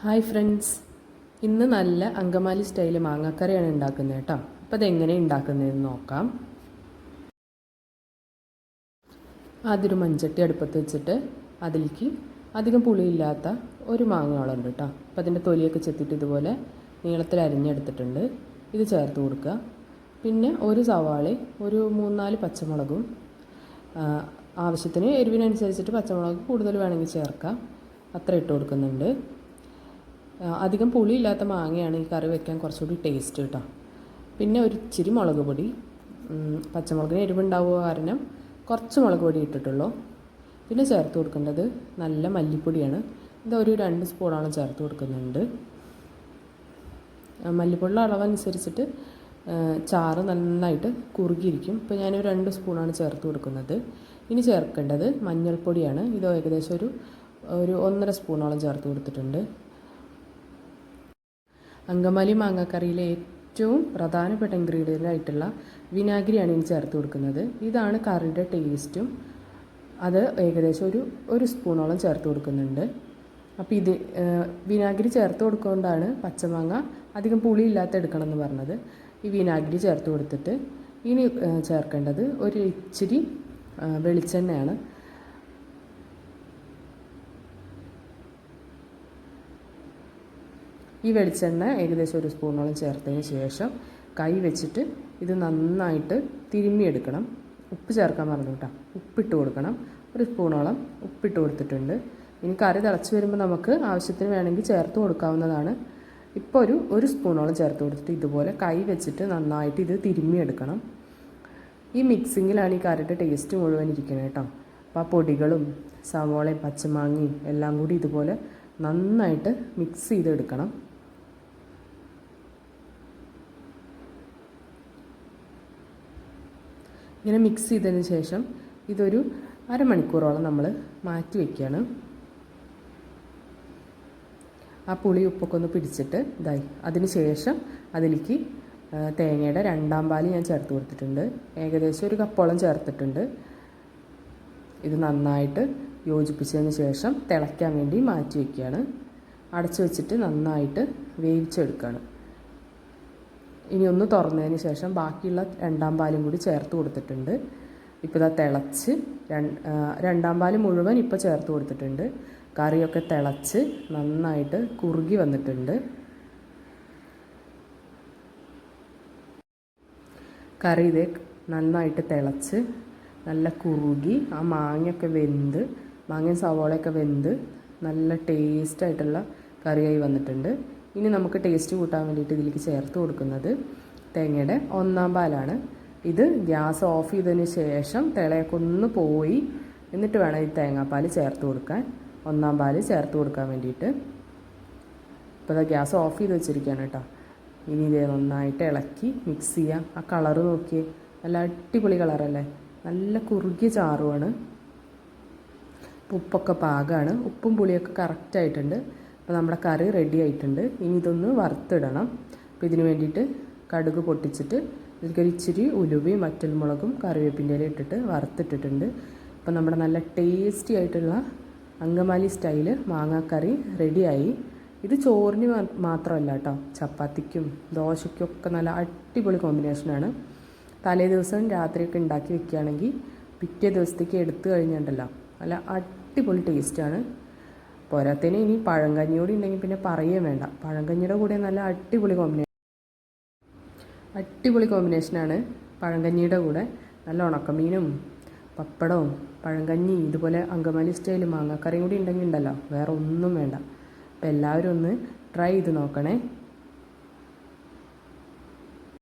Hi friends, ഇന്ന് നല്ല Angamaly style മാങ്ങാക്കറിയാണ് ഉണ്ടാക്കുന്നത് കേട്ടോ. അപ്പോൾ അതെങ്ങനെ ഉണ്ടാക്കുന്നതെന്ന് നോക്കാം. ആദ്യം ഒരു മൺചട്ടി അടുപ്പത്ത് വെച്ചിട്ട് അതിലേക്ക് അധികം പുളിയില്ലാത്ത ഒരു മാങ്ങയോളമുണ്ട് കേട്ടോ. അപ്പോൾ അതിൻ്റെ തൊലിയൊക്കെ ചെത്തിയിട്ട് ഇതുപോലെ നീളത്തിൽ അരിഞ്ഞെടുത്തിട്ടുണ്ട്. ഇത് ചേർത്ത് കൊടുക്കുക. പിന്നെ ഒരു സവാള, ഒരു 3-4 പച്ചമുളകും, ആവശ്യത്തിന് എരിവിനനുസരിച്ചിട്ട് പച്ചമുളക് കൂടുതൽ വേണമെങ്കിൽ ചേർക്കാം. അത്ര ഇട്ട് കൊടുക്കുന്നുണ്ട്. അധികം പുളിയില്ലാത്ത മാങ്ങയാണ് ഈ കറി വയ്ക്കാൻ കുറച്ചുകൂടി ടേസ്റ്റ് കേട്ടോ. പിന്നെ ഒരു ഇച്ചിരി മുളക് പൊടി, പച്ചമുളകിന് എരിവുണ്ടാവുക കാരണം കുറച്ച് മുളക് പൊടി ഇട്ടിട്ടുള്ളൂ. പിന്നെ ചേർത്ത് കൊടുക്കേണ്ടത് നല്ല മല്ലിപ്പൊടിയാണ്. ഇതൊരു 2 സ്പൂണോളം ചേർത്ത് കൊടുക്കുന്നുണ്ട്. മല്ലിപ്പൊടിയുടെ അളവനുസരിച്ചിട്ട് ചാറ് നന്നായിട്ട് കുറുകിയിരിക്കും. ഇപ്പോൾ ഞാനൊരു 2 സ്പൂണാണ് ചേർത്ത് കൊടുക്കുന്നത്. ഇനി ചേർക്കേണ്ടത് മഞ്ഞൾപ്പൊടിയാണ്. ഇത് ഏകദേശം ഒരു 1.5 സ്പൂണോളം ചേർത്ത് കൊടുത്തിട്ടുണ്ട്. അങ്കമാലി മാങ്ങാക്കറിയിലെ ഏറ്റവും പ്രധാനപ്പെട്ട ഇൻഗ്രീഡിയൻ്റ് ആയിട്ടുള്ള വിനാഗിരിയാണ് ഇനി ചേർത്ത് കൊടുക്കുന്നത്. ഇതാണ് കറിയുടെ ടേസ്റ്റും. അത് ഏകദേശം ഒരു സ്പൂണോളം ചേർത്ത് കൊടുക്കുന്നുണ്ട്. അപ്പോൾ ഇത് വിനാഗിരി ചേർത്ത് കൊടുക്കുന്നതുകൊണ്ടാണ് പച്ചമാങ്ങ അധികം പുളിയില്ലാത്ത എടുക്കണം എന്ന് പറഞ്ഞത്. ഈ വിനാഗിരി ചേർത്ത് കൊടുത്തിട്ട് ഇനി ചേർക്കേണ്ടത് ഒരു ഇച്ചിരി വെളിച്ചെണ്ണയാണ്. ഈ വെളിച്ചെണ്ണ ഏകദേശം 1 സ്പൂണോളം ചേർത്തതിന് ശേഷം കൈ വെച്ചിട്ട് ഇത് നന്നായിട്ട് തിരുമ്മിയെടുക്കണം. ഉപ്പ് ചേർക്കാൻ മറന്നു കേട്ടോ. ഉപ്പിട്ട് കൊടുക്കണം. 1 സ്പൂണോളം ഉപ്പിട്ട് കൊടുത്തിട്ടുണ്ട്. ഇനി കറി തിളച്ച് വരുമ്പോൾ നമുക്ക് ആവശ്യത്തിന് വേണമെങ്കിൽ ചേർത്ത് കൊടുക്കാവുന്നതാണ്. ഇപ്പോൾ ഒരു സ്പൂണോളം ചേർത്ത് കൊടുത്തിട്ട് ഇതുപോലെ കൈ വെച്ചിട്ട് നന്നായിട്ട് ഇത് തിരുമ്മിയെടുക്കണം. ഈ മിക്സിങ്ങിലാണ് ഈ കറിയുടെ ടേസ്റ്റ് മുഴുവൻ ഇരിക്കുന്നത് കേട്ടോ. അപ്പോൾ ആ പൊടികളും സവോളയും പച്ചമാങ്ങയും എല്ലാം കൂടി ഇതുപോലെ നന്നായിട്ട് മിക്സ് ചെയ്തെടുക്കണം. ഇങ്ങനെ മിക്സ് ചെയ്തതിന് ശേഷം ഇതൊരു അരമണിക്കൂറോളം നമ്മൾ മാറ്റി വയ്ക്കുകയാണ്. ആ പുളി ഉപ്പൊക്കെ ഒന്ന് പിടിച്ചിട്ട് ഇതായി. അതിന് ശേഷം അതിലേക്ക് തേങ്ങയുടെ 2ാം പാല് ഞാൻ ചേർത്ത് കൊടുത്തിട്ടുണ്ട്. ഏകദേശം 1 കപ്പോളം ചേർത്തിട്ടുണ്ട്. ഇത് നന്നായിട്ട് യോജിപ്പിച്ചതിന് ശേഷം തിളയ്ക്കാൻ വേണ്ടി മാറ്റി വയ്ക്കുകയാണ്. അടച്ചു വെച്ചിട്ട് നന്നായിട്ട് വേവിച്ചെടുക്കുകയാണ്. ഇനി ഒന്ന് തുറന്നതിന് ശേഷം ബാക്കിയുള്ള 2ാം പാലും കൂടി ചേർത്ത് കൊടുത്തിട്ടുണ്ട്. ഇപ്പോൾ ഇതാ തിളച്ച് 2ാം പാല് മുഴുവൻ ഇപ്പോൾ ചേർത്ത് കൊടുത്തിട്ടുണ്ട്. കറിയൊക്കെ തിളച്ച് നന്നായിട്ട് കുറുകി വന്നിട്ടുണ്ട്. കറി ഇത് നന്നായിട്ട് തിളച്ച് നല്ല കുറുകി ആ മാങ്ങയൊക്കെ വെന്ത്, മാങ്ങയും സവോളയൊക്കെ വെന്ത് നല്ല ടേസ്റ്റായിട്ടുള്ള കറിയായി വന്നിട്ടുണ്ട്. ഇനി നമുക്ക് ടേസ്റ്റ് കൂട്ടാൻ വേണ്ടിയിട്ട് ഇതിലേക്ക് ചേർത്ത് കൊടുക്കുന്നത് തേങ്ങയുടെ 1ാം പാലാണ്. ഇത് ഗ്യാസ് ഓഫ് ചെയ്തതിന് ശേഷം തിളയൊക്കെ ഒന്ന് പോയി എന്നിട്ട് വേണം ഈ തേങ്ങാപ്പാൽ ചേർത്ത് കൊടുക്കാൻ, 1ാം പാല് ചേർത്ത് കൊടുക്കാൻ വേണ്ടിയിട്ട്. ഇപ്പോൾ അത് ഗ്യാസ് ഓഫ് ചെയ്ത് വെച്ചിരിക്കുകയാണ് കേട്ടോ. ഇനി ഇത് നന്നായിട്ട് ഇളക്കി മിക്സ് ചെയ്യാം. ആ കളറ് നോക്കിയേ, നല്ല അടിപൊളി കളറല്ലേ. നല്ല കുറുകിയ ചാറുമാണ്. ഉപ്പൊക്കെ പാകമാണ്. ഉപ്പും പുളിയൊക്കെ കറക്റ്റായിട്ടുണ്ട്. അപ്പോൾ നമ്മുടെ കറി റെഡി ആയിട്ടുണ്ട്. ഇനി ഇതൊന്ന് വറുത്തിടണം. അപ്പോൾ ഇതിന് വേണ്ടിയിട്ട് കടുക് പൊട്ടിച്ചിട്ട് ഇതിൽക്കൊരു ഇച്ചിരി ഉലുവയും വറ്റൽമുളകും കറിവേപ്പിൻ്റെ ഇല ഇട്ടിട്ട് വറുത്തിട്ടിട്ടുണ്ട്. അപ്പോൾ നമ്മുടെ നല്ല ടേസ്റ്റി ആയിട്ടുള്ള അങ്കമാലി സ്റ്റൈല് മാങ്ങാക്കറി റെഡിയായി. ഇത് ചോറിന് മാത്രമല്ല കേട്ടോ, ചപ്പാത്തിക്കും ദോശയ്ക്കും ഒക്കെ നല്ല അടിപൊളി കോമ്പിനേഷനാണ്. തലേ ദിവസം രാത്രിയൊക്കെ ഉണ്ടാക്കി വെക്കുകയാണെങ്കിൽ പിറ്റേ ദിവസത്തേക്ക് എടുത്തു കഴിഞ്ഞിട്ടുണ്ടല്ലോ നല്ല അടിപൊളി ടേസ്റ്റാണ്. പോരാത്തതിന് ഇനി പഴങ്കഞ്ഞിയോടെ ഉണ്ടെങ്കിൽ പിന്നെ പറയുകയും വേണ്ട. പഴങ്കഞ്ഞിയുടെ കൂടെ നല്ല അടിപൊളി കോമ്പിനേഷനാണ് പഴങ്കഞ്ഞിയുടെ കൂടെ. നല്ല ഉണക്കമീനും പപ്പടവും പഴങ്കഞ്ഞി ഇതുപോലെ അങ്കമാലി സ്റ്റൈൽ മാങ്ങാക്കറിയും കൂടി ഉണ്ടെങ്കിൽ ഉണ്ടല്ലോ വേറെ ഒന്നും വേണ്ട. അപ്പോൾ എല്ലാവരും ഒന്ന് ട്രൈ ചെയ്ത് നോക്കണേ.